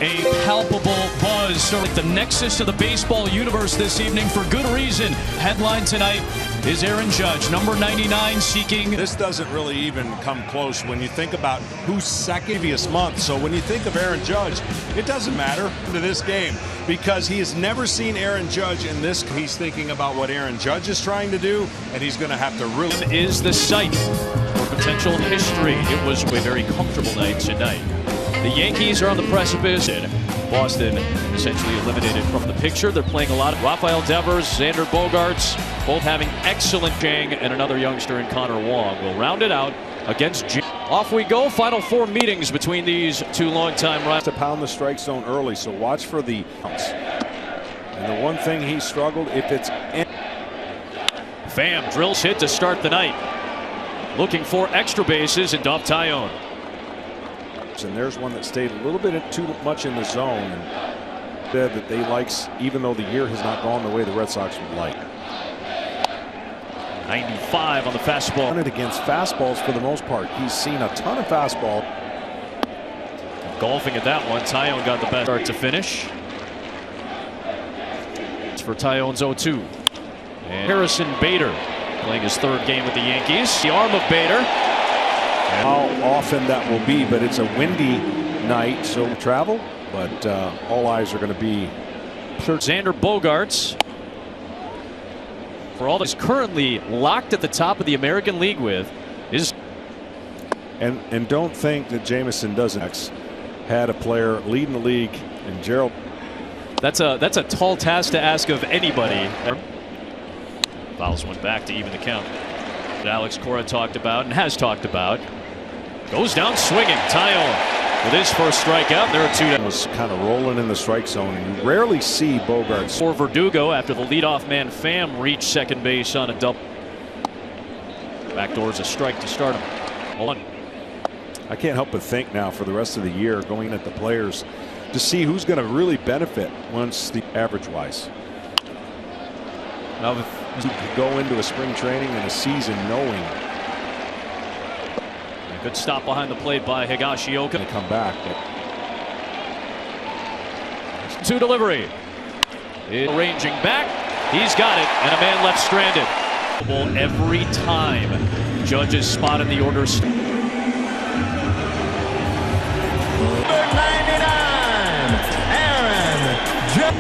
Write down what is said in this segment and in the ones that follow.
A palpable buzz, sort of like the nexus of the baseball universe this evening for good reason. Headline tonight is Aaron Judge, number 99, seeking. This doesn't really even come close when you think about who's second previous month. So when you think of Aaron Judge, it doesn't matter to this game because he has never seen Aaron Judge in this. He's thinking about what Aaron Judge is trying to do, and he's going to have to really. Is the site for potential history. It was a very comfortable night tonight. The Yankees are on the precipice. Boston essentially eliminated from the picture. They're playing a lot of Rafael Devers, Xander Bogaerts, both having excellent gang, and another youngster in Connor Wong will round it out against G. Off we go. Final 4 meetings between these two longtime rivals. To pound the strike zone early, so watch for the bounce. And the one thing he struggled, if it's in. Pham drills hit to start the night. Looking for extra bases in Duff Tyone. And there's one that stayed a little bit too much in the zone and said that they likes, even though the year has not gone the way the Red Sox would like. 95 on the fastball. Against fastballs for the most part. He's seen a ton of fastball. Golfing at that one. Tyone got the best start to finish. It's for Tyone's 0-2. And Harrison Bader playing his 3rd game with the Yankees. The arm of Bader. How often that will be, but it's a windy night, so travel. But all eyes are going to be. Xander Bogaerts, for all that's currently locked at the top of the American League with, is. And don't think that Jameson doesn't had a player leading the league in Gerald. That's a tall task to ask of anybody. Fouls one back to even the count. That Alex Cora talked about and has talked about. Goes down swinging. Tyone with his first strikeout. There are 2. Was kind of rolling in the strike zone, and you rarely see Bogaerts. For Verdugo after the leadoff man Pham reached second base on a double. Backdoor's a strike to start him. 1. I can't help but think now for the rest of the year, going at the players to see who's going to really benefit once the average-wise. Now, if you could go into a spring training and a season knowing. Good stop behind the plate by Higashioka. They come back. 2 delivery. Ranging back. He's got it. And a man left stranded. Every time Judge's spot in the order. Number 99, Aaron Judge.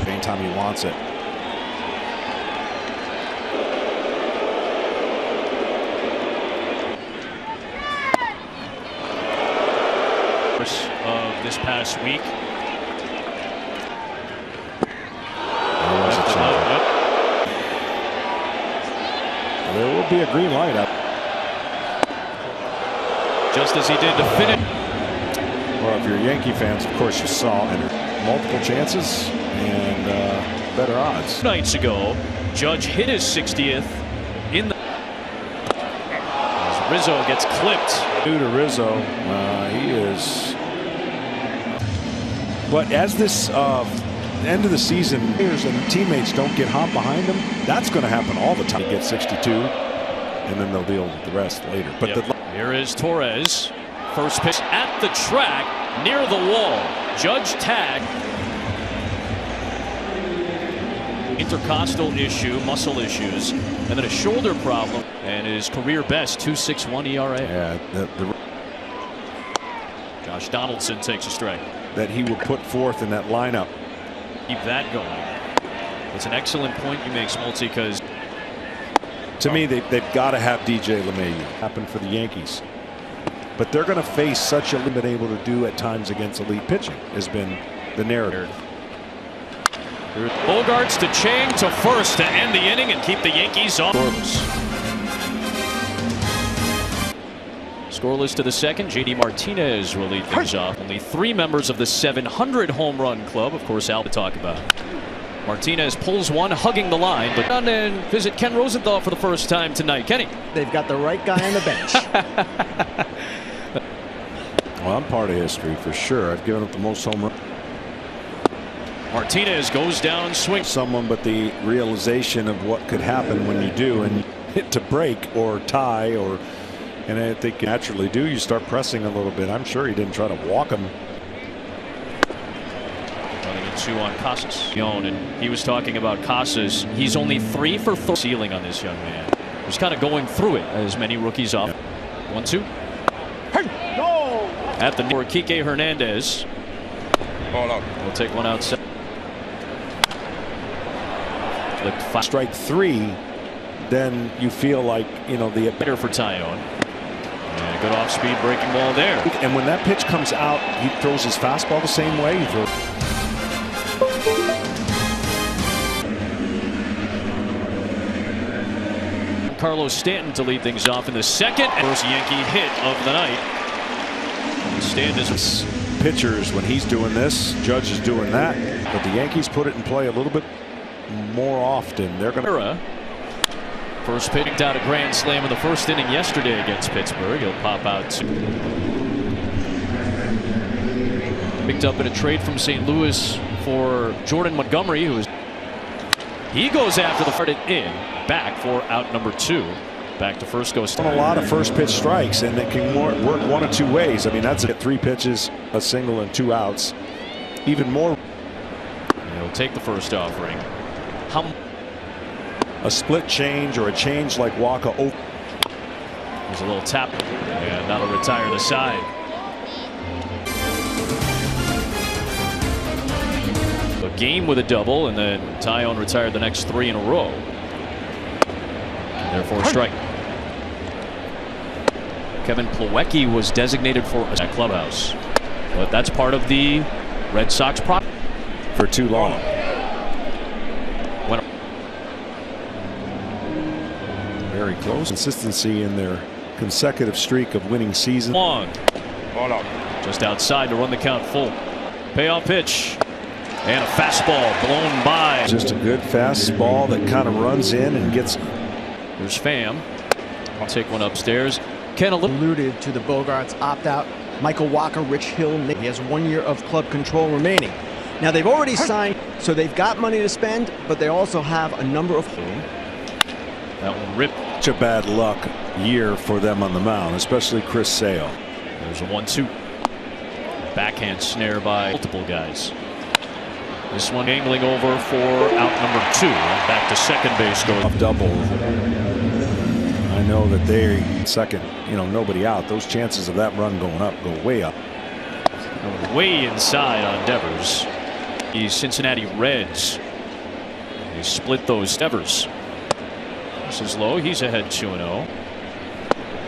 Anytime he wants it. Of this past week. There will be a green light up. Just as he did to finish. Well, if you're Yankee fans, of course you saw multiple chances and better odds. Nights ago, Judge hit his 60th in the. As Rizzo gets clipped. Due to Rizzo, he is. But as this end of the season, players and teammates don't get hot behind him, that's going to happen all the time. He gets 62, and then they'll deal with the rest later. But here is Torres. First pitch at the track, near the wall. Judge tag. Intercostal issue, muscle issues, and then a shoulder problem, and his career best 2.61 ERA. Yeah, Josh Donaldson takes a strike. That he will put forth in that lineup. Keep that going. It's an excellent point you make, Smoltzy, because to me they've got to have DJ LeMahieu. Happened for the Yankees, but they're going to face such a limit able to do at times against elite pitching has been the narrative. Bogaerts to Chang to first to end the inning and keep the Yankees off. Scoreless to the second. JD Martinez will lead things off. Only 3 members of the 700 home run club. Of course, Al to talk about. Martinez pulls one, hugging the line. But down and visit Ken Rosenthal for the first time tonight. Kenny. They've got the right guy on the bench. Well, I'm part of history for sure. I've given up the most home runs. Martinez goes down, swings. Someone, but the realization of what could happen when you do and hit to break or tie or And I think naturally do. You start pressing a little bit. I'm sure he didn't try to walk him. Running into on Casas. And he was talking about Casas. He's only 3 for 3 ceiling on this young man. He's kind of going through it as many rookies off. 1-2. Hey, no! At the for Kike Hernandez. Hold on. We'll take one outside. Strike 3, then you feel like, you know, the better for Taillon. And good off-speed breaking ball there. And when that pitch comes out, he throws his fastball the same way. He throws. Carlos Stanton to lead things off in the second. First Yankee hit of the night. Stanton is Pitchers, when he's doing this, Judge is doing that. But the Yankees put it in play a little bit more often. They're going to. First pitch out a grand slam in the first inning yesterday against Pittsburgh. He'll pop out. Picked up in a trade from St. Louis for Jordan Montgomery, he goes after the started in back for out number 2. Back to first goes. A lot of first pitch strikes, and it can work one of 2 ways. I mean, that's 3 pitches, a single, and 2 outs. Even more. He'll take the first offering. A split change or a change like Walker. There's a little tap, and that'll retire the side. A game with a double, and then Taillon retired the next 3 in a row. And therefore, a strike. Kevin Plawecki was designated for a clubhouse, but that's part of the Red Sox prop for too long. Very close. Consistency in their consecutive streak of winning seasons. Long. Just outside to run the count full. Payoff pitch. And a fastball blown by. Just a good fastball that kind of runs in and gets. There's Pham. I'll take one upstairs. Ken alluded to the Bogarts opt-out. Michael Walker, Rich Hill. He has 1 year of club control remaining. Now they've already signed, so they've got money to spend, but they also have a number of. That one ripped. Such a bad luck year for them on the mound, especially Chris Sale. There's a 1-2. Backhand snare by multiple guys. This one angling over for out number 2. Back to second base goes. Double. I know that they second, you know, nobody out. Those chances of that run going up go way up. Way inside on Devers. The Cincinnati Reds. They split those. Devers. This is low. He's ahead 2-0.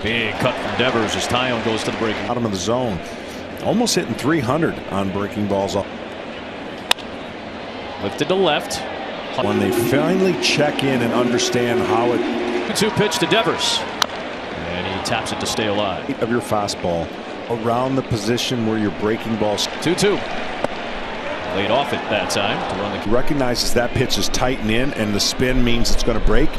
Big cut from Devers as Taillon goes to the breaking. Bottom of the zone. Almost hitting 300 on breaking balls up. Lifted to left. When they finally check in and understand how it. 2 pitch to Devers. And he taps it to stay alive. Of your fastball around the position where your breaking balls. 2-2. Laid off it that time to run the. Recognizes that pitch is tighten in and the spin means it's going to break.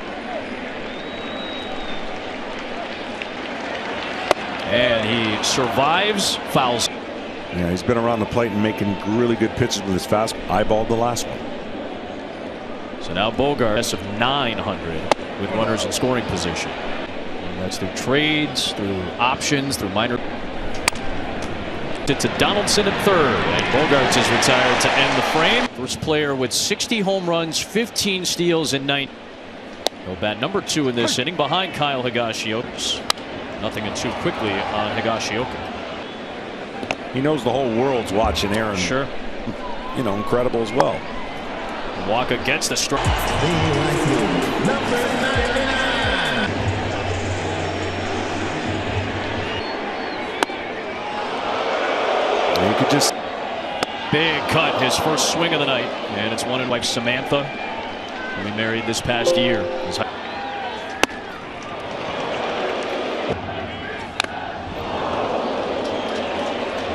And he survives. Fouls. Yeah, he's been around the plate and making really good pitches with his fast. Eyeballed the last one. So now Bogart of 900 with runners in scoring position. And that's through trades, through options, through minor. To Donaldson at third, and Bogarts is retired to end the frame. First player with 60 home runs, 15 steals, and 9. He'll bat number 2 in this inning behind Kyle Higashioka. Nothing in 2 quickly on Higashioka. He knows the whole world's watching Aaron. Sure. You know, incredible as well. Walker gets the strike. Number 99. You could just. Big cut, his first swing of the night, and it's one in wife Samantha, who he married this past year.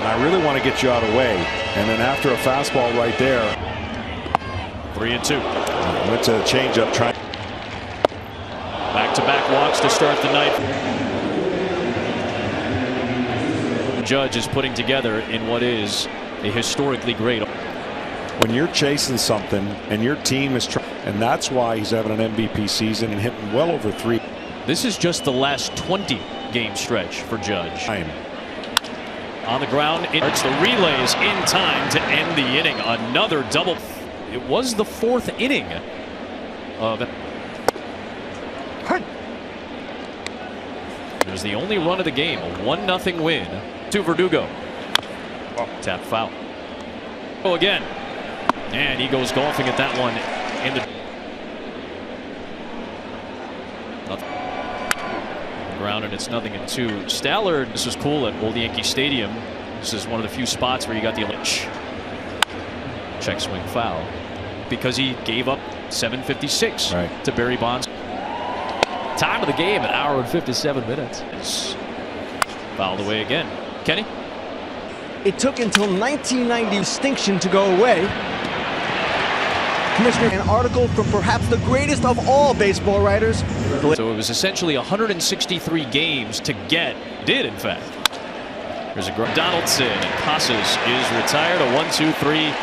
I really want to get you out of the way, and then after a fastball right there. 3-2. Went to a changeup, trying. Back-to-back walks to start the night. Judge is putting together in what is a historically great. When you're chasing something and your team is trying, and that's why he's having an MVP season and hitting well over 3. This is just the last 20 game stretch for Judge. On the ground, it's the relays in time to end the inning. Another double. It was the 4th inning of it. It was the only run of the game, a 1-0 win to Verdugo. Tap foul. Oh, again. And he goes golfing at that one in the ground, and it's 0-2. Stallard, this is cool at Old Yankee Stadium. This is one of the few spots where you got the check swing foul because he gave up 7:56 to Barry Bonds. Time of the game, 1 hour and 57 minutes. It's fouled away again. Kenny? It took until 1990 distinction to go away. Commissioner, an article from perhaps the greatest of all baseball writers. So it was essentially 163 games to get. Did, in fact. There's a Donaldson, and Casas is retired. A 1-2-3